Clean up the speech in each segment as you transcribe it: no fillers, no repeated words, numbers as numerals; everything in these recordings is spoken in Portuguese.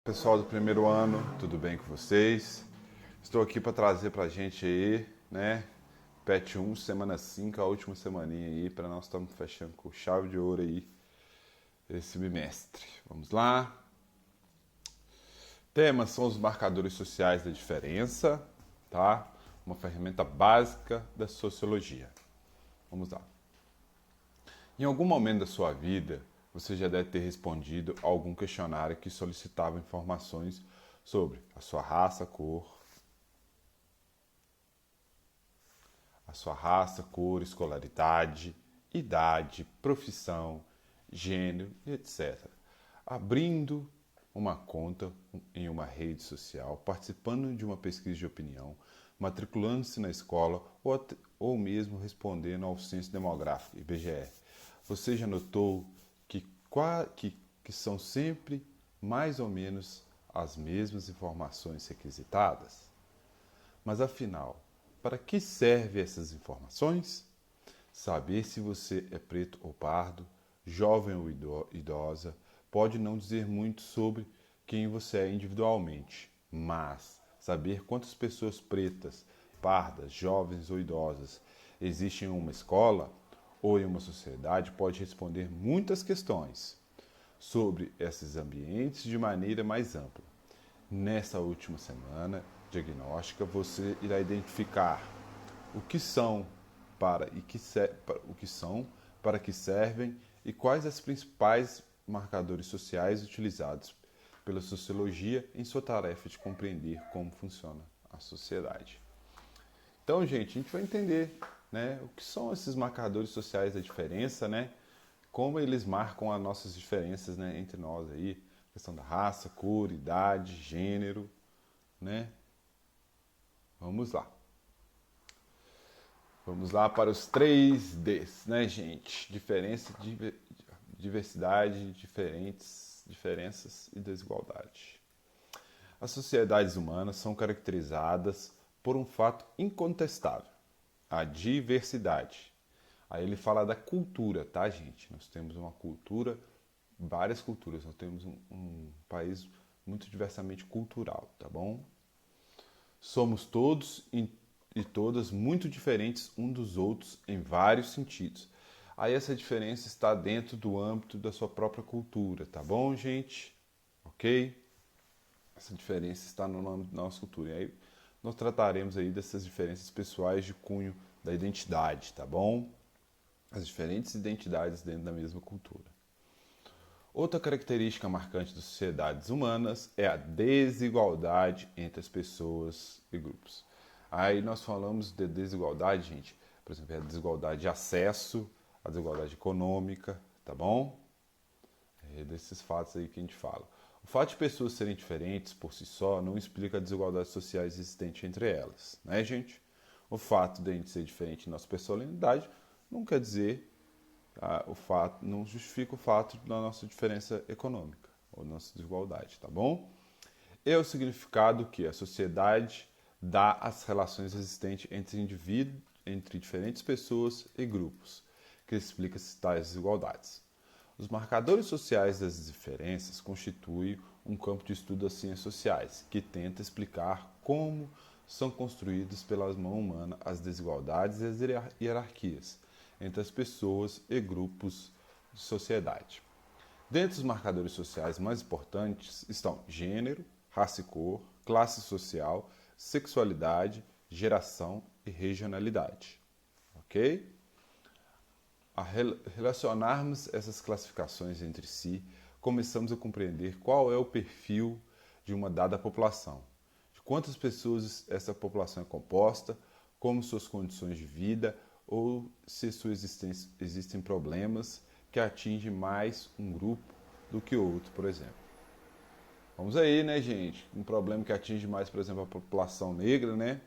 Pessoal do primeiro ano, tudo bem com vocês? Estou aqui para trazer para a gente aí, né? PET 1, semana 5, a última semaninha aí, para nós estamos fechando com chave de ouro aí esse bimestre. Vamos lá? Temas são os marcadores sociais da diferença, tá? Uma ferramenta básica da sociologia. Vamos lá. Em algum momento da sua vida, você já deve ter respondido a algum questionário que solicitava informações sobre a sua raça, cor, escolaridade, idade, profissão, gênero, etc. Abrindo uma conta em uma rede social, participando de uma pesquisa de opinião, matriculando-se na escola ou mesmo respondendo ao censo demográfico, IBGE. Você já notou que são sempre mais ou menos as mesmas informações requisitadas? Mas afinal, para que servem essas informações? Saber se você é preto ou pardo, jovem ou idosa, pode não dizer muito sobre quem você é individualmente, mas saber quantas pessoas pretas, pardas, jovens ou idosas existem em uma escola ou em uma sociedade pode responder muitas questões sobre esses ambientes de maneira mais ampla. Nessa última semana diagnóstica, você irá identificar o que são o que são, para que servem e quais os principais marcadores sociais utilizados pela sociologia em sua tarefa de compreender como funciona a sociedade. Então, gente, a gente vai entender, né, o que são esses marcadores sociais da diferença, né? Como eles marcam as nossas diferenças, né, entre nós aí, questão da raça, cor, idade, gênero, né? Vamos lá. Vamos lá para os 3Ds, né, gente? Diversidade, diferenças e desigualdade. As sociedades humanas são caracterizadas por um fato incontestável, a diversidade. Aí ele fala da cultura, tá, gente? Nós temos uma cultura, várias culturas, nós temos um país muito diversamente cultural, tá bom? Somos todos e todas muito diferentes uns dos outros em vários sentidos. Aí essa diferença está dentro do âmbito da sua própria cultura, tá bom, gente? Ok? Essa diferença está no âmbito da nossa cultura. E aí nós trataremos aí dessas diferenças pessoais de cunho da identidade, tá bom? As diferentes identidades dentro da mesma cultura. Outra característica marcante das sociedades humanas é a desigualdade entre as pessoas e grupos. Aí nós falamos de desigualdade, gente, por exemplo, a desigualdade de acesso, a desigualdade econômica, tá bom? É desses fatos aí que a gente fala. O fato de pessoas serem diferentes por si só não explica a desigualdade social existente entre elas, né, gente? O fato de a gente ser diferente em nossa personalidade não quer dizer o fato, não justifica o fato da nossa diferença econômica ou nossa desigualdade, tá bom? É o significado que a sociedade dá às relações existentes entre indivíduos, entre diferentes pessoas e grupos, que explica tais desigualdades. Os marcadores sociais das diferenças constituem um campo de estudo das ciências sociais, que tenta explicar como são construídas pela mão humana as desigualdades e as hierarquias entre as pessoas e grupos de sociedade. Dentre os marcadores sociais mais importantes estão gênero, raça e cor, classe social, sexualidade, geração e regionalidade. Ok? A relacionarmos essas classificações entre si, começamos a compreender qual é o perfil de uma dada população, de quantas pessoas essa população é composta, como suas condições de vida ou se sua existência existem problemas que atingem mais um grupo do que outro, por exemplo. Vamos aí, né, gente? Um problema que atinge mais, por exemplo, a população negra, né?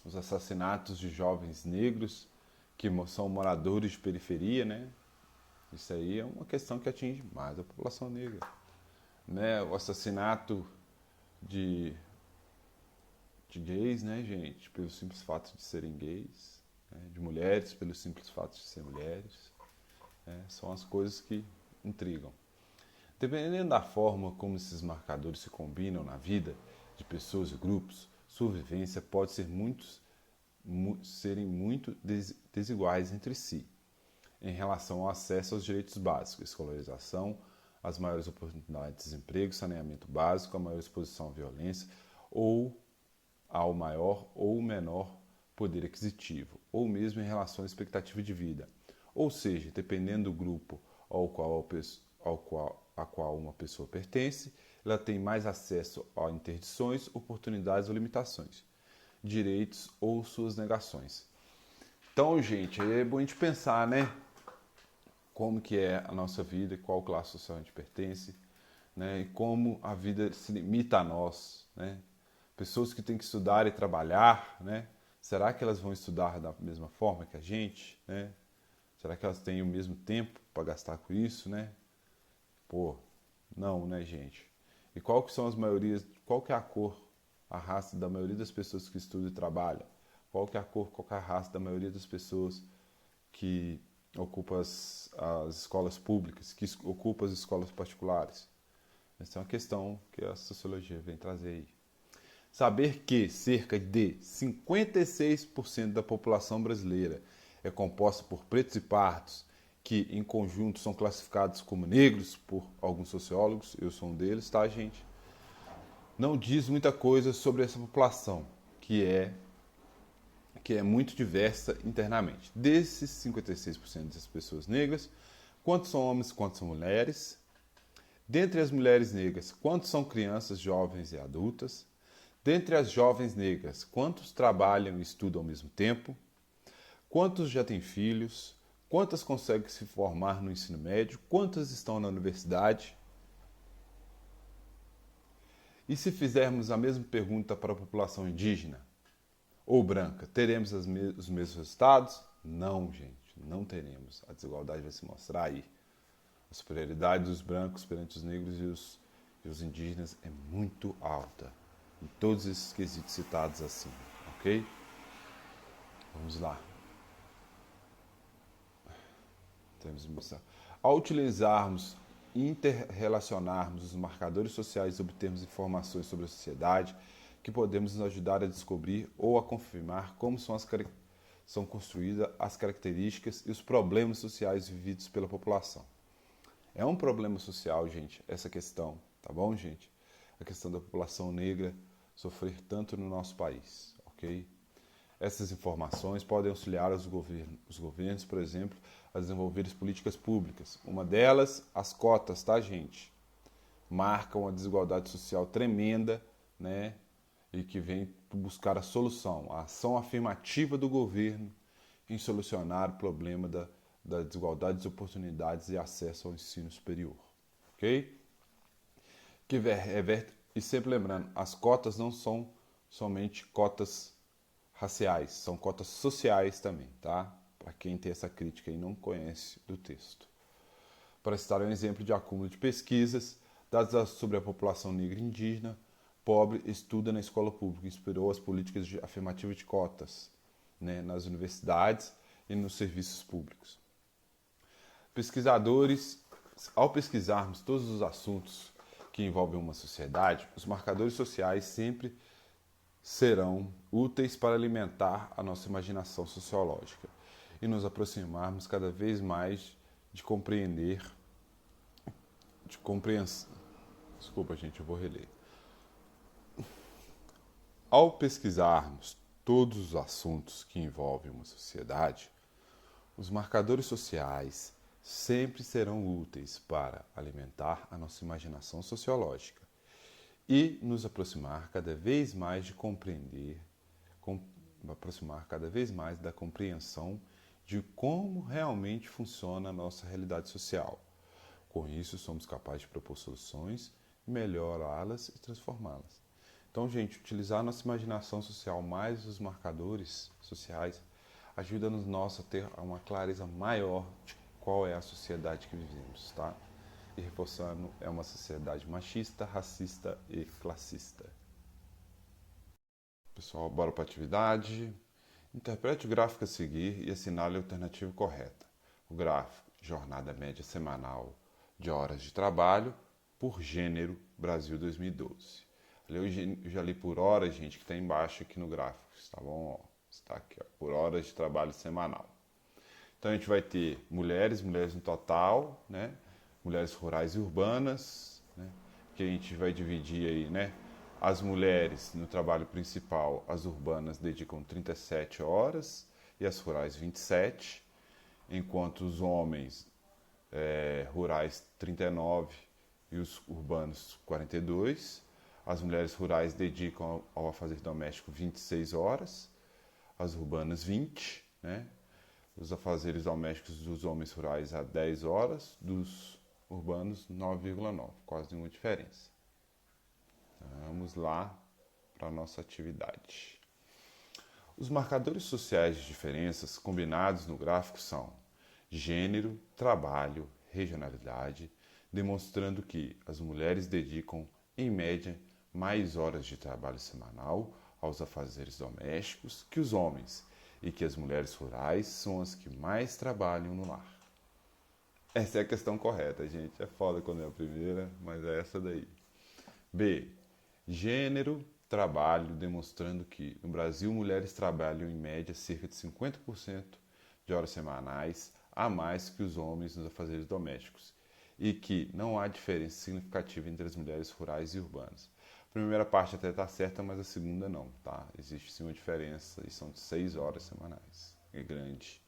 Os assassinatos de jovens negros que são moradores de periferia, né? Isso aí é uma questão que atinge mais a população negra, né? O assassinato de, de gays, né, gente? Pelo simples fato de serem gays, né? De mulheres pelo simples fato de serem mulheres, né? São as coisas que intrigam. Dependendo da forma como esses marcadores se combinam na vida de pessoas e grupos, sua vivência pode serem muito desiguais entre si, em relação ao acesso aos direitos básicos, escolarização, as maiores oportunidades de desemprego, saneamento básico, a maior exposição à violência ou ao maior ou menor poder aquisitivo, ou mesmo em relação à expectativa de vida. Ou seja, dependendo do grupo a qual uma pessoa pertence, ela tem mais acesso a interdições, oportunidades ou limitações, direitos ou suas negações. Então, gente, é bom a gente pensar, né? Como que é a nossa vida, qual classe social a gente pertence, né? E como a vida se limita a nós, né? Pessoas que têm que estudar e trabalhar, né? Será que elas vão estudar da mesma forma que a gente, né? Será que elas têm o mesmo tempo para gastar com isso, né? Pô, não, né, gente? E qual que são as maiorias, qual que é a cor, a raça da maioria das pessoas que estudam e trabalham? Qual que é a cor, qual que é a raça da maioria das pessoas que ocupam as escolas públicas, que ocupam as escolas particulares? Essa é uma questão que a sociologia vem trazer aí. Saber que cerca de 56% da população brasileira é composta por pretos e pardos, que em conjunto são classificados como negros por alguns sociólogos, eu sou um deles, tá, gente? Não diz muita coisa sobre essa população, que é muito diversa internamente. Desses 56% das pessoas negras, quantos são homens, quantos são mulheres? Dentre as mulheres negras, quantos são crianças, jovens e adultas? Dentre as jovens negras, quantos trabalham e estudam ao mesmo tempo? Quantos já têm filhos? Quantas conseguem se formar no ensino médio? Quantas estão na universidade? E se fizermos a mesma pergunta para a população indígena ou branca, teremos os mesmos resultados? Não, gente, não teremos. A desigualdade vai se mostrar aí. A superioridade dos brancos perante os negros e os indígenas é muito alta. Em todos esses quesitos citados acima, ok? Vamos lá. Ao utilizarmos e interrelacionarmos os marcadores sociais e obtermos informações sobre a sociedade, que podemos nos ajudar a descobrir ou a confirmar como são construídas as características e os problemas sociais vividos pela população. É um problema social, gente, essa questão, tá bom, gente? A questão da população negra sofrer tanto no nosso país, ok? Essas informações podem auxiliar os governos, por exemplo, a desenvolver políticas públicas. Uma delas, as cotas, tá, gente? Marcam uma desigualdade social tremenda, né? E que vem buscar a solução, a ação afirmativa do governo em solucionar o problema da desigualdade de oportunidades e acesso ao ensino superior, ok? E sempre lembrando, as cotas não são somente cotas raciais, são cotas sociais também, tá? Para quem tem essa crítica e não conhece do texto. Para citar um exemplo de acúmulo de pesquisas, dados sobre a população negra e indígena, pobre estuda na escola pública, inspirou as políticas afirmativas de cotas, né, nas universidades e nos serviços públicos. Pesquisadores, ao pesquisarmos todos os assuntos que envolvem uma sociedade, os marcadores sociais sempre serão úteis para alimentar a nossa imaginação sociológica e nos aproximarmos cada vez mais de compreensão. Desculpa, gente, eu vou reler. Ao pesquisarmos todos os assuntos que envolvem uma sociedade, os marcadores sociais sempre serão úteis para alimentar a nossa imaginação sociológica e nos aproximar cada vez mais da compreensão de como realmente funciona a nossa realidade social. Com isso, somos capazes de propor soluções, melhorá-las e transformá-las. Então, gente, utilizar a nossa imaginação social mais os marcadores sociais ajuda-nos nós a ter uma clareza maior de qual é a sociedade que vivemos, tá? E reforçando, é uma sociedade machista, racista e classista. Pessoal, bora para a atividade. Interprete o gráfico a seguir e assinale a alternativa correta. O gráfico, jornada média semanal de horas de trabalho, por gênero, Brasil 2012. Ali eu já li por hora, gente, que está embaixo aqui no gráfico, tá bom? Ó, está aqui, ó, por horas de trabalho semanal. Então a gente vai ter mulheres no total, né? Mulheres rurais e urbanas, né? Que a gente vai dividir aí, né? As mulheres no trabalho principal, as urbanas dedicam 37 horas e as rurais 27, enquanto os homens rurais 39 e os urbanos 42. As mulheres rurais dedicam ao afazer doméstico 26 horas, as urbanas 20, né? Os afazeres domésticos dos homens rurais a 10 horas, dos urbanos 9,9, quase nenhuma diferença. Vamos lá para a nossa atividade. Os marcadores sociais de diferenças combinados no gráfico são gênero, trabalho, regionalidade, demonstrando que as mulheres dedicam, em média, mais horas de trabalho semanal aos afazeres domésticos que os homens e que as mulheres rurais são as que mais trabalham no lar. Essa é a questão correta, gente. É foda quando é a primeira, mas é essa daí. B. Gênero, trabalho, demonstrando que no Brasil mulheres trabalham em média cerca de 50% de horas semanais a mais que os homens nos afazeres domésticos e que não há diferença significativa entre as mulheres rurais e urbanas. A primeira parte até está certa, mas a segunda não, tá? Existe sim uma diferença e são de 6 horas semanais. É grande.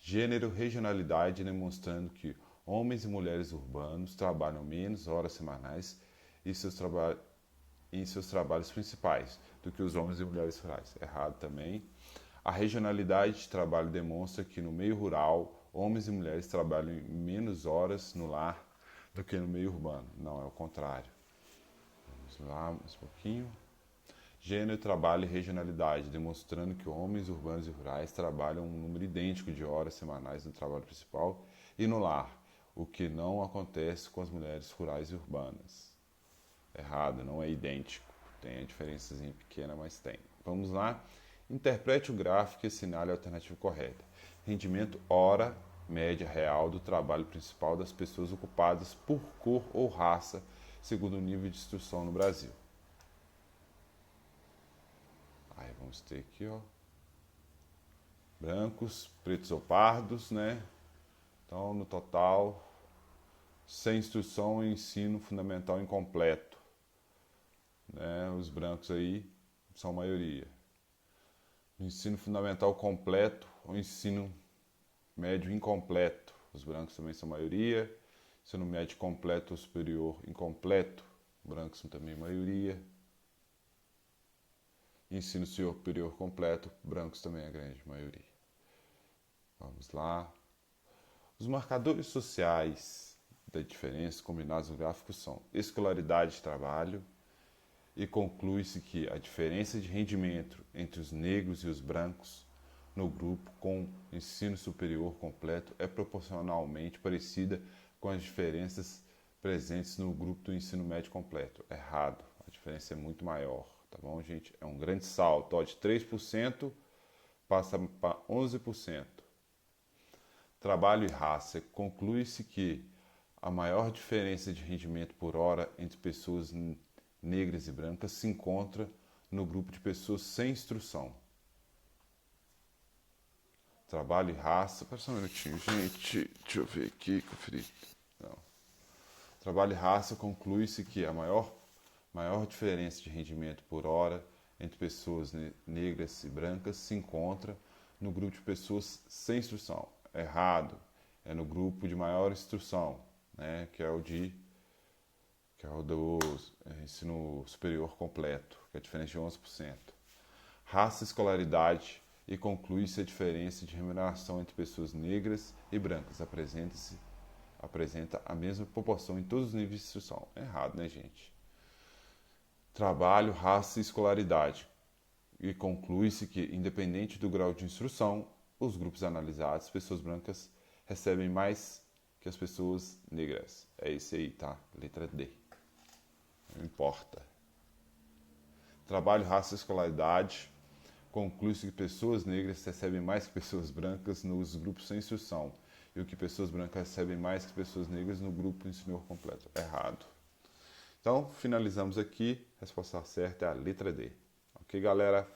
Gênero, regionalidade, demonstrando que homens e mulheres urbanos trabalham menos horas semanais em seus trabalhos principais do que os homens e mulheres rurais. Errado também. A regionalidade de trabalho demonstra que no meio rural, homens e mulheres trabalham menos horas no lar do que no meio urbano. Não, é o contrário. Vamos lá, mais um pouquinho. Gênero, trabalho e regionalidade, demonstrando que homens urbanos e rurais trabalham um número idêntico de horas semanais no trabalho principal e no lar, o que não acontece com as mulheres rurais e urbanas. Errado, não é idêntico. Tem a diferençazinha pequena, mas tem. Vamos lá. Interprete o gráfico e assinale a alternativa correta. Rendimento hora média real do trabalho principal das pessoas ocupadas por cor ou raça, segundo o nível de instrução no Brasil. Aí vamos ter aqui, ó, brancos, pretos ou pardos, né? Então, no total, sem instrução e ensino fundamental incompleto, né? Os brancos aí são a maioria. Ensino fundamental completo ou ensino médio incompleto. Os brancos também são a maioria. Ensino médio completo ou superior incompleto. Brancos são também a maioria. Ensino superior completo. Brancos também é a grande maioria. Vamos lá. Os marcadores sociais da diferença combinados no gráfico são escolaridade de trabalho, e conclui-se que a diferença de rendimento entre os negros e os brancos no grupo com ensino superior completo é proporcionalmente parecida com as diferenças presentes no grupo do ensino médio completo. Errado, a diferença é muito maior, tá bom, gente? É um grande salto, ó, de 3% passa para 11%. Trabalho e raça, conclui-se que a maior diferença de rendimento por hora entre pessoas negras e brancas se encontra no grupo de pessoas sem instrução. Trabalho e raça. Espera só um minutinho, gente. Deixa eu ver aqui, conferir. Não. Trabalho e raça, conclui-se que a maior diferença de rendimento por hora entre pessoas negras e brancas se encontra no grupo de pessoas sem instrução. Errado. É no grupo de maior instrução, né? Que é o do ensino superior completo, que é a diferença de 11%. Raça e escolaridade, e conclui-se a diferença de remuneração entre pessoas negras e brancas. Apresenta a mesma proporção em todos os níveis de instrução. Errado, né, gente? Trabalho, raça e escolaridade. E conclui-se que, independente do grau de instrução, os grupos analisados, pessoas brancas, recebem mais que as pessoas negras. É esse aí, tá? Letra D. Não importa. Trabalho, raça e escolaridade. Conclui-se que pessoas negras recebem mais que pessoas brancas nos grupos sem instrução e o que pessoas brancas recebem mais que pessoas negras no grupo ensino completo. Errado. Então, finalizamos aqui. A resposta certa é a letra D. Ok, galera?